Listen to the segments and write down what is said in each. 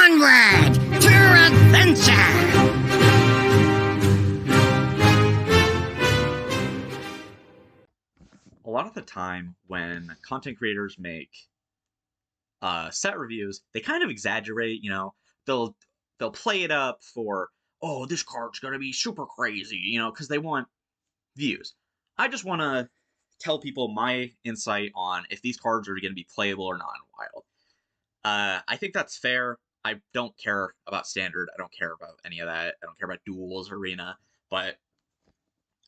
Onward to adventure! A lot of the time when content creators make set reviews, they kind of exaggerate, they'll play it up for, oh, this card's gonna be super crazy, because they want views. I just want to tell people my insight on if these cards are going to be playable or not in Wild. I think that's fair. I don't care about Standard. I don't care about any of that. I don't care about Duels, Arena. But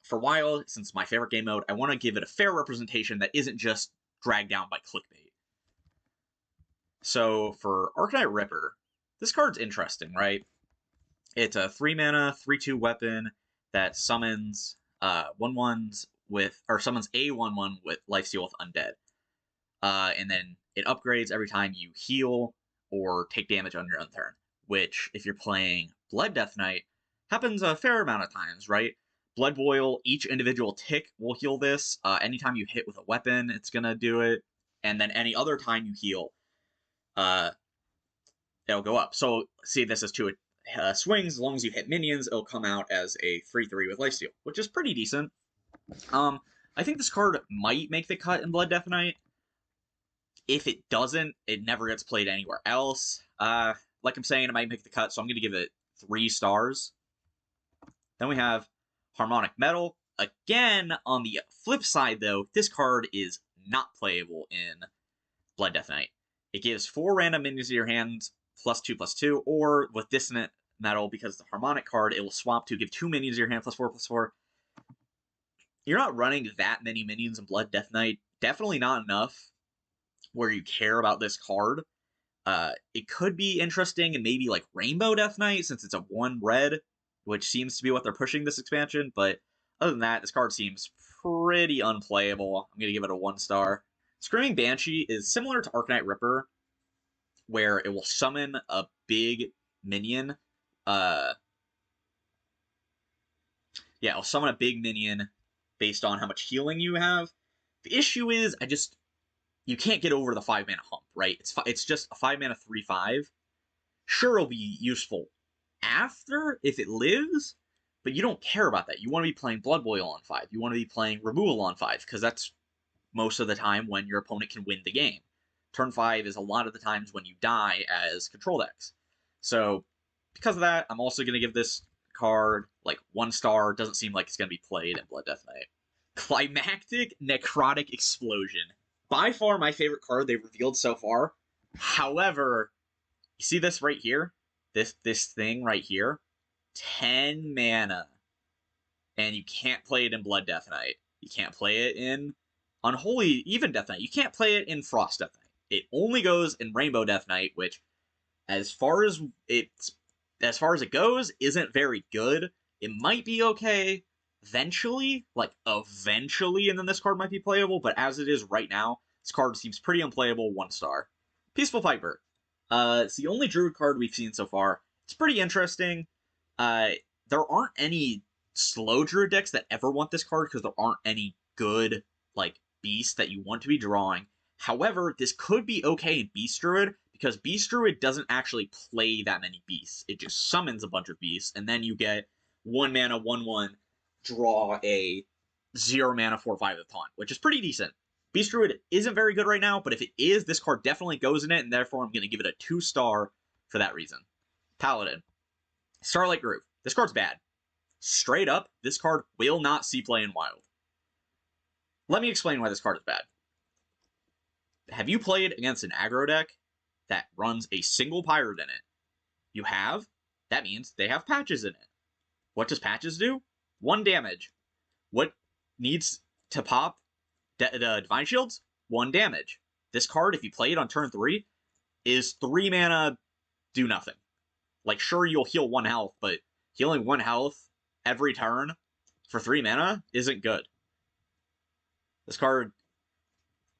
for Wild, since it's my favorite game mode, I want to give it a fair representation that isn't just dragged down by clickbait. So for Arcanite Ripper, this card's interesting, right? It's a 3-mana, 3/2 weapon that summons 1/1s with, or summons a 1/1 with lifesteal with Undead. And then it upgrades every time you heal or take damage on your own turn, which, if you're playing Blood Death Knight, happens a fair amount of times, right? Blood Boil, each individual tick will heal this. Anytime you hit with a weapon, it's going to do it. And then any other time you heal, it'll go up. So, see, this is 2 swings. As long as you hit minions, it'll come out as a 3/3 with lifesteal, which is pretty decent. I think this card might make the cut in Blood Death Knight. If it doesn't, it never gets played anywhere else. Like I'm saying, it might make the cut, so I'm going to give it 3 stars. Then we have Harmonic Metal. Again, on the flip side, though, this card is not playable in Blood Death Knight. It gives 4 random minions to your hand, +2/+2, or with Dissonant Metal, because the Harmonic card, it will swap to give 2 minions to your hand, +4/+4. You're not running that many minions in Blood Death Knight. Definitely not enough where you care about this card. It could be interesting in maybe like Rainbow Death Knight, since it's a 1 red, which seems to be what they're pushing this expansion, but other than that, this card seems pretty unplayable. I'm going to give it a 1 star. Screaming Banshee is similar to Arcanite Ripper, where it will summon a big minion. It'll summon a big minion based on how much healing you have. The issue is, you can't get over the 5-mana hump, right? It's just a 5-mana 3/5. Sure, it'll be useful after, if it lives, but you don't care about that. You want to be playing Blood Boil on 5. You want to be playing Removal on 5, because that's most of the time when your opponent can win the game. Turn 5 is a lot of the times when you die as control decks. So, because of that, I'm also going to give this card, 1 star. Doesn't seem like it's going to be played in Blood Death Knight. Climactic Necrotic Explosion. By far my favorite card they've revealed so far. However, you see this right here? This thing right here? 10 mana. And you can't play it in Blood Death Knight. You can't play it in Unholy Even Death Knight. You can't play it in Frost Death Knight. It only goes in Rainbow Death Knight, which, as far as it goes, isn't very good. It might be okay eventually, and then this card might be playable, but as it is right now, this card seems pretty unplayable, 1 star. Peaceful Piper. It's the only Druid card we've seen so far. It's pretty interesting. There aren't any slow Druid decks that ever want this card, because there aren't any good, beasts that you want to be drawing. However, this could be okay in Beast Druid, because Beast Druid doesn't actually play that many beasts. It just summons a bunch of beasts, and then you get 1 mana, 1/1, draw a 0 mana 4/5 with taunt, which is pretty decent. Beast Druid isn't very good right now, but if it is, this card definitely goes in it, and therefore I'm going to give it a 2 star for that reason. Paladin. Starlight Groove. This card's bad. Straight up, this card will not see play in Wild. Let me explain why this card is bad. Have you played against an aggro deck that runs a single pirate in it? You have? That means they have patches in it. What does patches do? 1 damage. What needs to pop Divine Shields? 1 damage. This card, if you play it on turn 3, is 3 mana, do nothing. Sure, you'll heal 1 health, but healing 1 health every turn for 3 mana isn't good. This card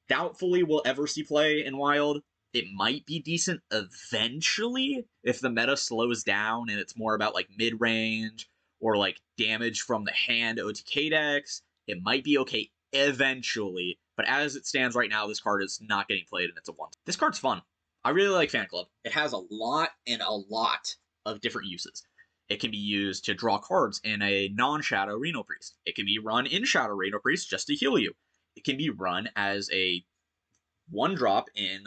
doubtfully will ever see play in Wild. It might be decent eventually if the meta slows down and it's more about mid-range or damage from the hand OTK decks. It might be okay eventually, but as it stands right now, this card is not getting played and it's a 1. This card's fun. I really like Fan Club. It has a lot of different uses. It can be used to draw cards in a non-Shadow Reno Priest. It can be run in Shadow Reno Priest just to heal you. It can be run as a 1-drop in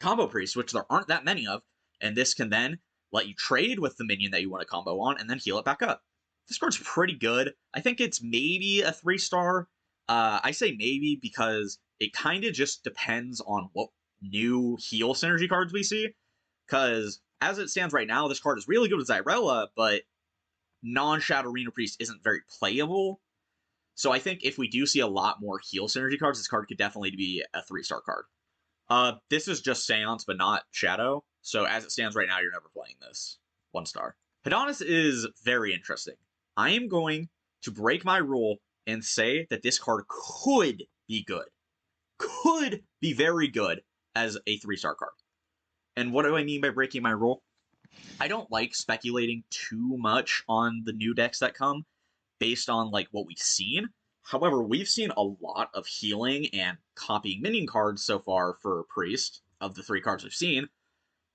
Combo Priest, which there aren't that many of, and this can then let you trade with the minion that you want to combo on and then heal it back up. This card's pretty good. I think it's maybe a 3-star. I say maybe because it kind of just depends on what new heal synergy cards we see. Because as it stands right now, this card is really good with Xyrella, but non-Shadow Reno Priest isn't very playable. So I think if we do see a lot more heal synergy cards, this card could definitely be a 3-star card. This is just Seance, but not Shadow. So as it stands right now, you're never playing this. 1 star. Hedonus is very interesting. I am going to break my rule and say that this card could be good. Could be very good as a 3-star card. And what do I mean by breaking my rule? I don't like speculating too much on the new decks that come based on like what we've seen. However, we've seen a lot of healing and copying minion cards so far for Priest of the 3 cards we've seen.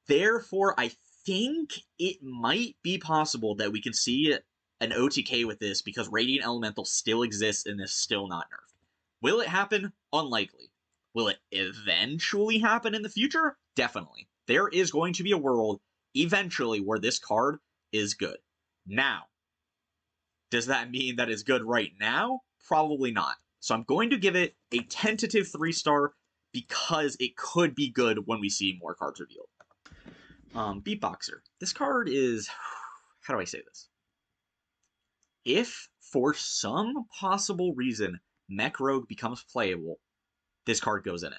Therefore, I think it might be possible that we can see an OTK with this because Radiant Elemental still exists and is still not nerfed. Will it happen? Unlikely. Will it eventually happen in the future? Definitely. There is going to be a world eventually where this card is good. Now, does that mean that it's good right now? Probably not. So I'm going to give it a tentative 3-star because it could be good when we see more cards revealed. Beatboxer. This card is... How do I say this? If, for some possible reason, Mech Rogue becomes playable, this card goes in it.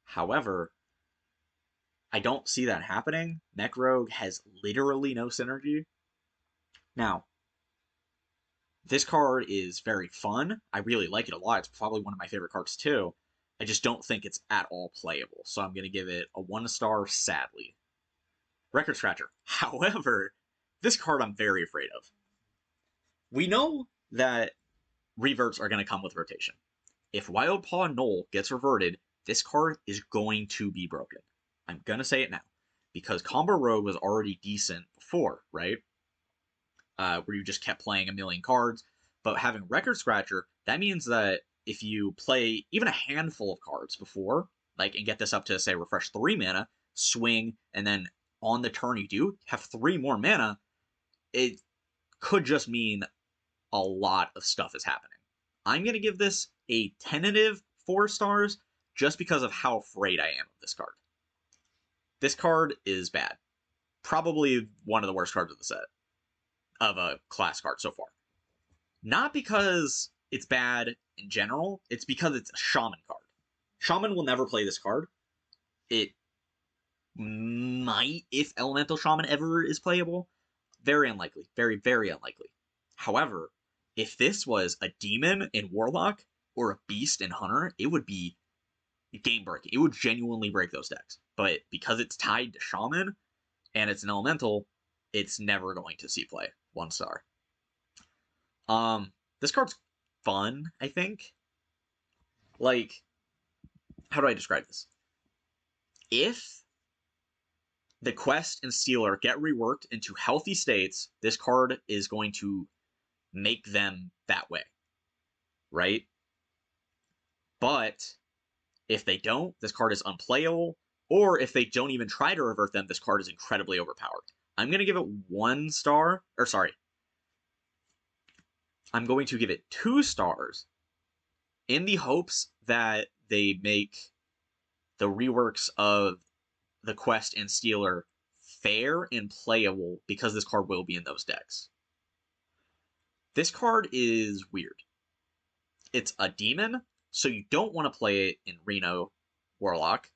However, I don't see that happening. Mech Rogue has literally no synergy. Now, this card is very fun. I really like it a lot. It's probably one of my favorite cards too. I just don't think it's at all playable. So I'm going to give it a 1-star, sadly. Record Scratcher. However, this card I'm very afraid of. We know that reverts are going to come with rotation. If Wildpaw Null gets reverted, this card is going to be broken. I'm going to say it now. Because Combo Rogue was already decent before, right? Where you just kept playing a million cards. But having Record Scratcher, that means that if you play even a handful of cards before, like, and get this up to, say, refresh 3 mana, swing, and then on the turn you do have 3 more mana, it could just mean a lot of stuff is happening. I'm going to give this a tentative 4 stars just because of how afraid I am of this card. This card is bad. Probably one of the worst cards of the set. Of a class card so far. Not because it's bad in general, it's because it's a Shaman card. Shaman will never play this card. It might if Elemental Shaman ever is playable. Very unlikely. Very, very unlikely. However, if this was a Demon in Warlock or a Beast in Hunter, it would be game breaking. It would genuinely break those decks. But because it's tied to Shaman and it's an Elemental, it's never going to see play. 1 star. This card's fun, I think. Like, how do I describe this? If the Quest and Stealer get reworked into healthy states, this card is going to make them that way. Right? But if they don't, this card is unplayable. Or if they don't even try to revert them, this card is incredibly overpowered. I'm going to give it 1 star. Or sorry. I'm going to give it 2 stars in the hopes that they make the reworks of the Quest and Stealer fair and playable because this card will be in those decks. This card is weird. It's a demon, so you don't want to play it in Reno Warlock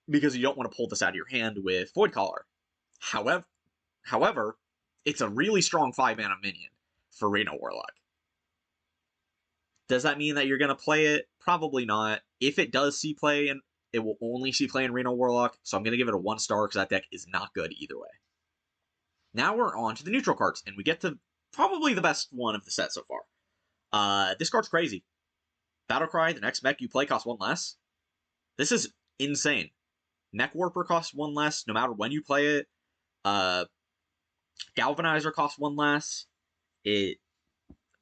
because you don't want to pull this out of your hand with Void Caller. However, it's a really strong 5-mana minion for Reno Warlock. Does that mean that you're going to play it? Probably not. If it does see play, and it will only see play in Reno Warlock, so I'm going to give it a 1 star because that deck is not good either way. Now we're on to the neutral cards, and we get to probably the best one of the set so far. This card's crazy. Battlecry, the next mech you play costs 1 less. This is insane. Neck Warper costs 1 less no matter when you play it. Galvanizer costs 1 less. It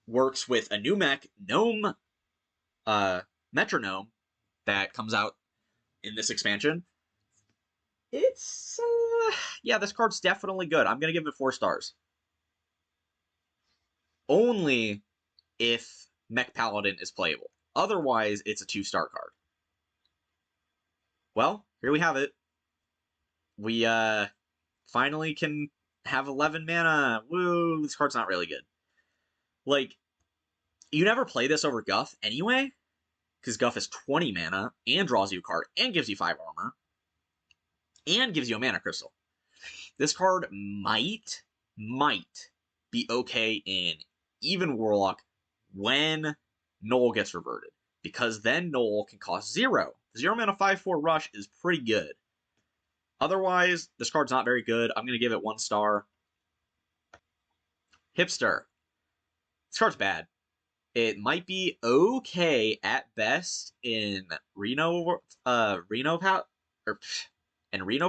works with a new mech, Gnome, Metronome, that comes out in this expansion. It's, yeah, this card's definitely good. I'm going to give it 4 stars. Only if Mech Paladin is playable. Otherwise, it's a 2-star card. Well, here we have it. We, finally can have 11 mana. Woo, this card's not really good. Like, you never play this over Guff anyway, because Guff is 20 mana, and draws you a card, and gives you 5 armor, and gives you a mana crystal. This card might be okay in even Warlock when Null gets reverted, because then Null can cost 0. 0 mana 5/4 rush is pretty good. Otherwise, this card's not very good. I'm going to give it 1 star. Hipster. This card's bad. It might be okay at best in Reno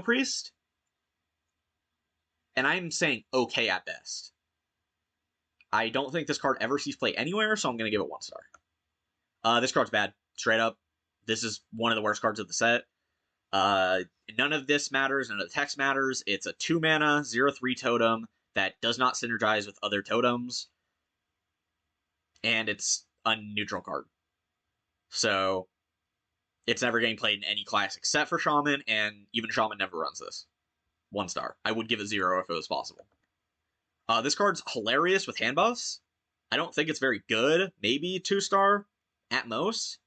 Priest. And I'm saying okay at best. I don't think this card ever sees play anywhere, so I'm going to give it 1 star. This card's bad. Straight up. This is one of the worst cards of the set. None of this matters. None of the text matters. It's a 2 mana, 0/3 totem that does not synergize with other totems. And it's a neutral card. So, it's never getting played in any class except for Shaman, and even Shaman never runs this. 1 star. I would give it 0 if it was possible. This card's hilarious with hand buffs. I don't think it's very good. Maybe 2 star at most.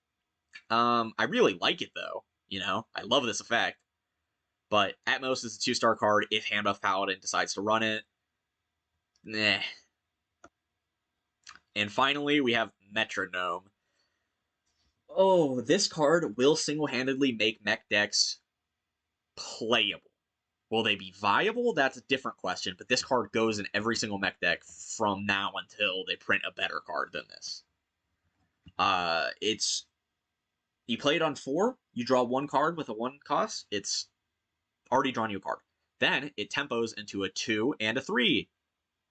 I really like it though. You know, I love this effect. But at most it's a 2 star card if hand buff Paladin decides to run it. Nah. And finally, we have Metronome. Oh, this card will single-handedly make mech decks playable. Will they be viable? That's a different question, but this card goes in every single mech deck from now until they print a better card than this. It's... You play it on 4, you draw 1 card with a 1 cost, it's already drawn you a card. Then it tempos into a 2 and a 3.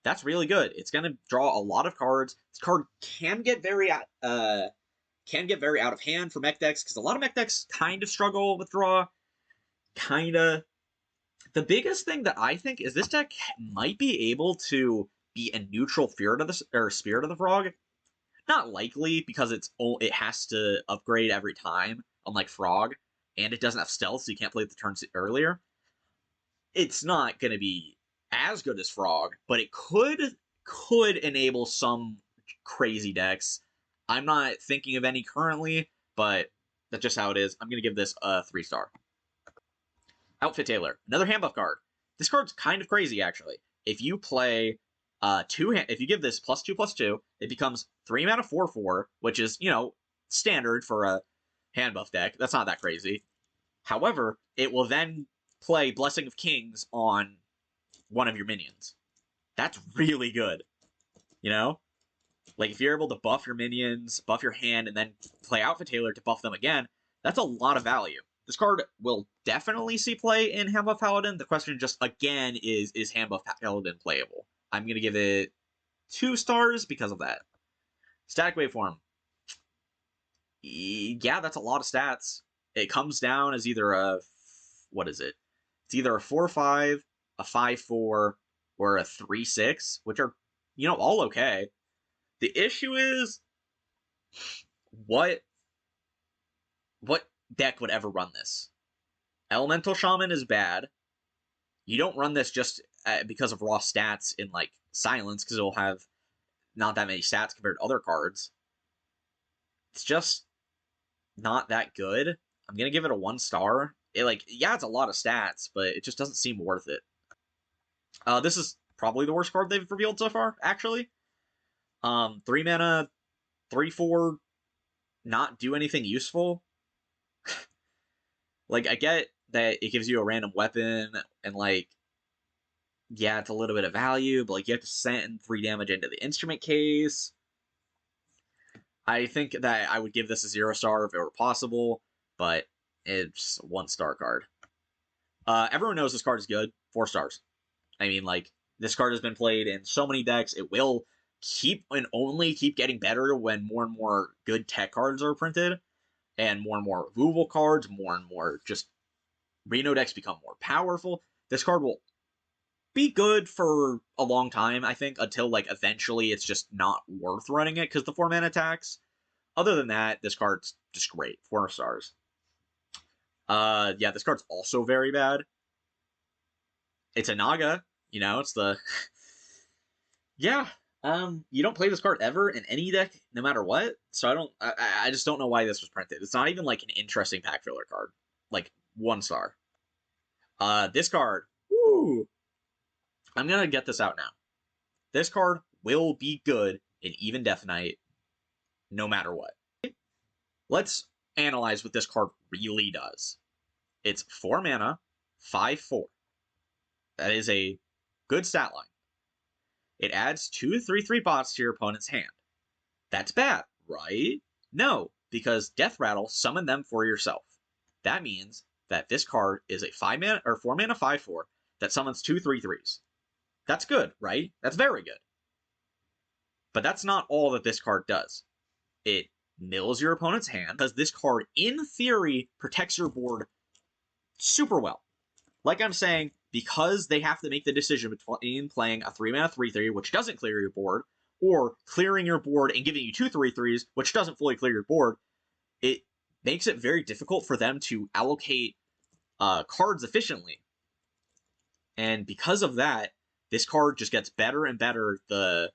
That's really good. It's going to draw a lot of cards. This card can get very out of hand for mech decks, because a lot of mech decks kind of struggle with draw. Kinda. The biggest thing that I think is this deck might be able to be a neutral Spirit of the Frog. Not likely, because it has to upgrade every time, unlike Frog, and it doesn't have stealth, so you can't play it the turn earlier. It's not going to be as good as Frog, but it could enable some crazy decks. I'm not thinking of any currently, but that's just how it is. I'm going to give this a 3 star. Outfit Tailor, another hand buff card. This card's kind of crazy, actually. If you play if you give this +2/+2, it becomes 3 mana 4/4, which is, you know, standard for a hand buff deck. That's not that crazy. However, it will then play Blessing of Kings on one of your minions. That's really good. You know? Like, if you're able to buff your minions, buff your hand, and then play Outfit Tailor to buff them again, that's a lot of value. This card will definitely see play in Hand Buff Paladin. The question just, again, is Hand Buff Paladin playable? I'm going to give it 2 stars because of that. Static Waveform. Yeah, that's a lot of stats. It comes down as either a... What is it? It's either a 4/5, a 5/4, or a 3/6, which are, you know, all okay. The issue is, what deck would ever run this? Elemental Shaman is bad. You don't run this just because of raw stats in, like, Silence, because it'll have not that many stats compared to other cards. It's just not that good. I'm going to give it a 1 star. Yeah, it's a lot of stats, but it just doesn't seem worth it. This is probably the worst card they've revealed so far, actually. 3 mana, 3/4, not do anything useful. Like, I get that it gives you a random weapon, and, like, yeah, it's a little bit of value, but, like, you have to send 3 damage into the instrument case. I think that I would give this a 0 star if it were possible, but It's a 1-star card. Everyone knows this card is good. 4 stars. I mean, like, this card has been played in so many decks. It will keep and only keep getting better when more and more good tech cards are printed, and more removal cards, more and more just Reno decks become more powerful. This card will be good for a long time, I think, until, like, eventually it's just not worth running it because the 4-mana attacks. Other than that, this card's just great. 4 stars. Yeah, this card's also very bad. It's a Naga, it's the... Yeah, you don't play this card ever in any deck, no matter what, so I just don't know why this was printed. It's not even, like, an interesting pack filler card. Like, 1 star. This card, woo! I'm gonna get this out now. This card will be good in Even Death Knight, no matter what. Let's analyze what this card really does. It's 4 mana, 5/4. That is a good stat line. It adds 2 3/3 bots to your opponent's hand. That's bad, right? No, because Death Rattle, summon them for yourself. That means that this card is a 4 mana 5/4 that summons 2 3/3s. That's good, right? That's very good. But that's not all that this card does. It mills your opponent's hand, because this card, in theory, protects your board super well. Like I'm saying, because they have to make the decision between playing a 3 mana 3/3, which doesn't clear your board, or clearing your board and giving you 2 3/3s, which doesn't fully clear your board, it makes it very difficult for them to allocate cards efficiently. And because of that, this card just gets better and better the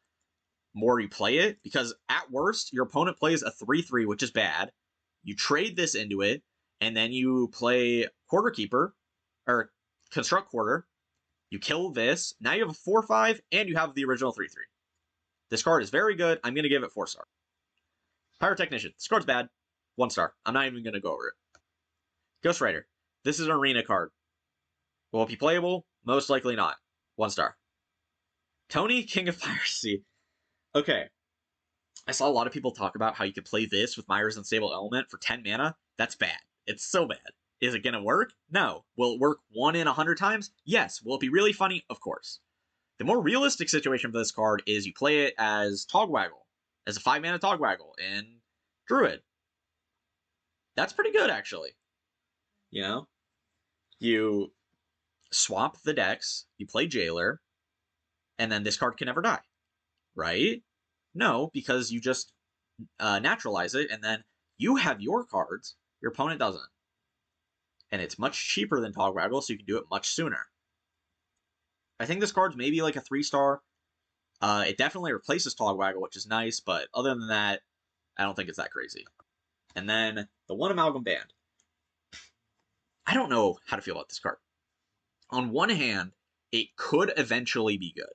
more you play it, because at worst, your opponent plays a 3/3, which is bad. You trade this into it, and then you play Quarter Keeper, or Construct Quarter. You kill this. Now you have a 4/5, and you have the original 3/3. This card is very good. I'm going to give it 4 stars. Pyrotechnician. This card's bad. 1 star. I'm not even going to go over it. Ghost Rider. This is an arena card. Will it be playable? Most likely not. 1 star. Tony, King of Piracy. Okay. I saw a lot of people talk about how you could play this with Myra's Unstable Element for 10 mana. That's bad. It's so bad. Is it going to work? No. Will it work 1 in 100 times? Yes. Will it be really funny? Of course. The more realistic situation for this card is you play it as Togwaggle, as a 5 mana Togwaggle in Druid. That's pretty good, actually. You swap the decks, you play Jailer, and then this card can never die. Right? No, because you just naturalize it, and then you have your cards, your opponent doesn't. And it's much cheaper than Togwaggle, so you can do it much sooner. I think this card's maybe like a 3 star. It definitely replaces Togwaggle, which is nice, but other than that, I don't think it's that crazy. And then the One Amalgam Band. I don't know how to feel about this card. On one hand, it could eventually be good,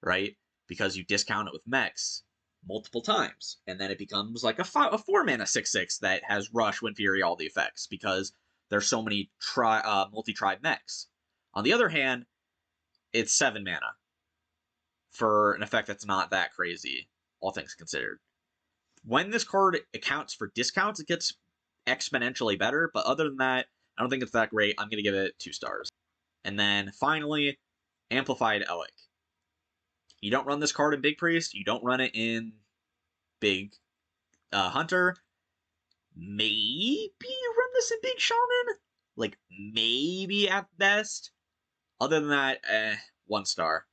right? Because you discount it with mechs multiple times, and then it becomes like a 4 mana 6/6 that has Rush, Wind Fury, all the effects, because there's so many multi-tribe mechs. On the other hand, it's 7 mana for an effect that's not that crazy, all things considered. When this card accounts for discounts, it gets exponentially better, but other than that, I don't think it's that great. I'm going to give it 2 stars. And then finally, Amplified Elik. You don't run this card in Big Priest. You don't run it in Big Hunter. Maybe you run this in Big Shaman? Like, maybe at best. Other than that, 1 star.